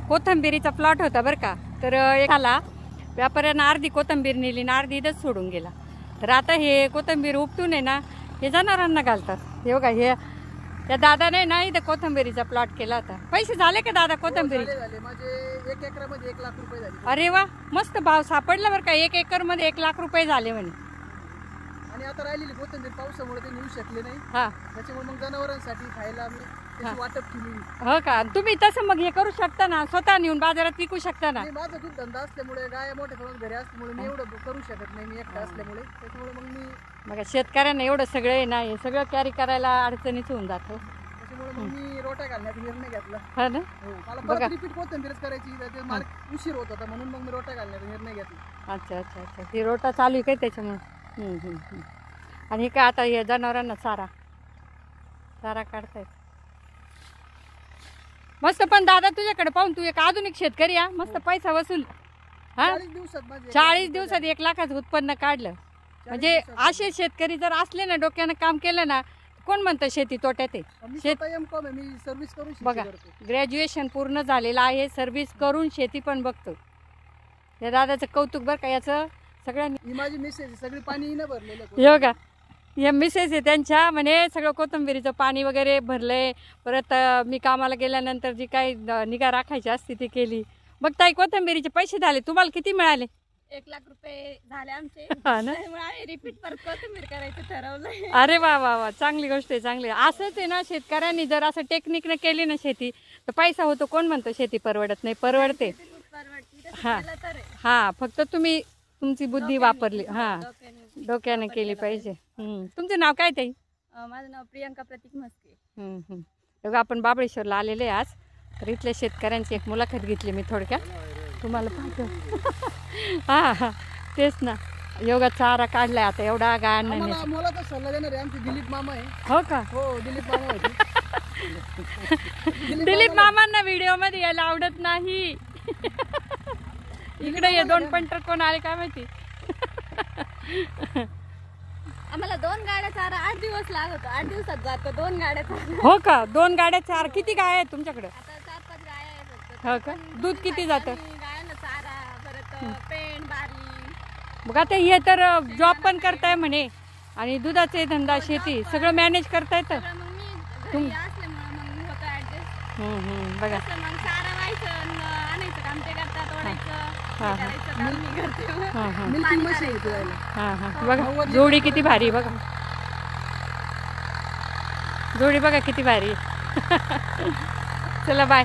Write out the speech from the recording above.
कोथंबिरीचा plot होता बरं का. तर एकाला व्यापाऱ्यानं अर्धी कोथंबीर नेली ना अर्धी इथंच सोडून गेला. तर आता हे कोथंबीर उपटून आहे ना हे जनावरांना घालतात. हे बघा हे त्या दादाने ना इथं कोथंबिरीचा प्लॉट केला होता. पैसे झाले का दादा कोथंबिरी? माझे 1 एकरामध्ये 1 लाख रुपये झाले. अरे वा, मस्त भाव सापडला बरं का. 1 एकरमध्ये 1 लाख रुपये झाले म्हणे. आणि आता राहिलेली कोथंबीर पावसामुळे ते नेऊ शकले नाही. हा, त्याच्यामुळे मग जनावरांसाठी खायला मी त्याची वाटप केली. हो का. तुम्ही तसं मग हे करू शकता ना, स्वतः नेऊन बाजारात विकू शकता ना. माझा दूध धंदा असल्यामुळे गाय मोठ्या प्रमाणात घरी असल्यामुळे मी एवढं करू शकत नाही. मी एकटा असल्यामुळे त्याच्यामुळे मग मी मग शेतकऱ्यांना एवढं सगळं आहे ना, हे सगळं कॅरी करायला अडचणीच होऊन जातं. त्याच्यामुळे मग मी रोट्या घालण्याचा निर्णय घेतला. हा ना, मला परत रिपीट कोथंबीरच करायची. ते मार्क उशीर होत होता म्हणून मग मी रोट्या घालण्याचा निर्णय घेतला. अच्छा अच्छा अच्छा. ती रोटा चालू आहे काय त्याच्यामुळे. आणि हे काय आता हे जनावरांना चारा काढतायत मस्त. पण दादा तुझ्याकडे पाहून तू एक आधुनिक शेतकरी हा, मस्त पैसा वसूल. हा, 40 दिवसात 1 लाखाचं उत्पन्न काढलं. म्हणजे असे शेतकरी जर असले ना, डोक्यानं काम केलं ना, कोण म्हणतं शेती तोट्यात आहे. बघा ग्रॅज्युएशन पूर्ण झालेलं आहे, सर्व्हिस करून शेती पण बघतो. या दादाचं कौतुक बरं का. याचं सगळ्यांनी माझी मिसेस सगळी पाणी न भरलेलं. हे बघा हे मिसेस आहे त्यांच्या म्हणे सगळं कोथंबिरीचं पाणी वगैरे भरलंय. परत मी कामाला गेल्यानंतर जी काही निगा राखायची असते ती केली. मग ताई कोथंबिरीचे पैसे झाले तुम्हाला किती मिळाले? 1 लाख रुपये झाले आमचे. हा ना, रिपीट परत कोथिंबीर करायचं ठरवलंय. अरे वा वा वा, चांगली गोष्ट आहे, चांगली. असंच आहे ना, शेतकऱ्यांनी जर असं टेक्निकनं केली ना शेती तर पैसा होतो. कोण म्हणतो शेती परवडत नाही? परवडते. हा हा, फक्त तुम्ही तुमची बुद्धी वापरली. हा, डोक्याने केली पाहिजे. तुमचं नाव काय ताई? माझं नाव प्रियंका प्रतीक मस्के. बघा आपण बाबळेश्वरला आलेले आहे आज. तर इथल्या शेतकऱ्यांची एक मुलाखत घेतली मी थोडक्यात तुम्हाला पाहतो. हा हा, तेच ना. योगा चारा काढलाय आता एवढा गायांना. मला तर सल्ला देणार आहे आमचे दिलीप मामा आहे. हो का? हो, दिलीप मामा होते. दिलीप मामांना व्हिडिओ मध्ये यायला आवडत नाही. इकडे हे 2 पंटर कोण आले काय माहिती. आम्हाला 2 गाड्या चारा 8 दिवस लागतो. 8 दिवसात जातो 2 गाड्या चारा. हो का? 2 गाड्या चारा. किती गाय आहेत तुमच्याकडे? आता 4-5 गाया आहेत. हो का? दूध किती जातं? गायांना चारा, परत पेंड बारी. बघा आता हे तर जॉब पण करताय म्हणे आणि दुधाचे धंदा शेती सगळं मॅनेज करता येतं. मग मी असल्यामुळे मग होतं ऍडजस्ट. बघा मग चारा व्हायचं आणायचं काम ते करतात, ओढायचं मी करते. बघा जोडी किती भारी. बघा जोडी बघा किती भारी. चला बाय.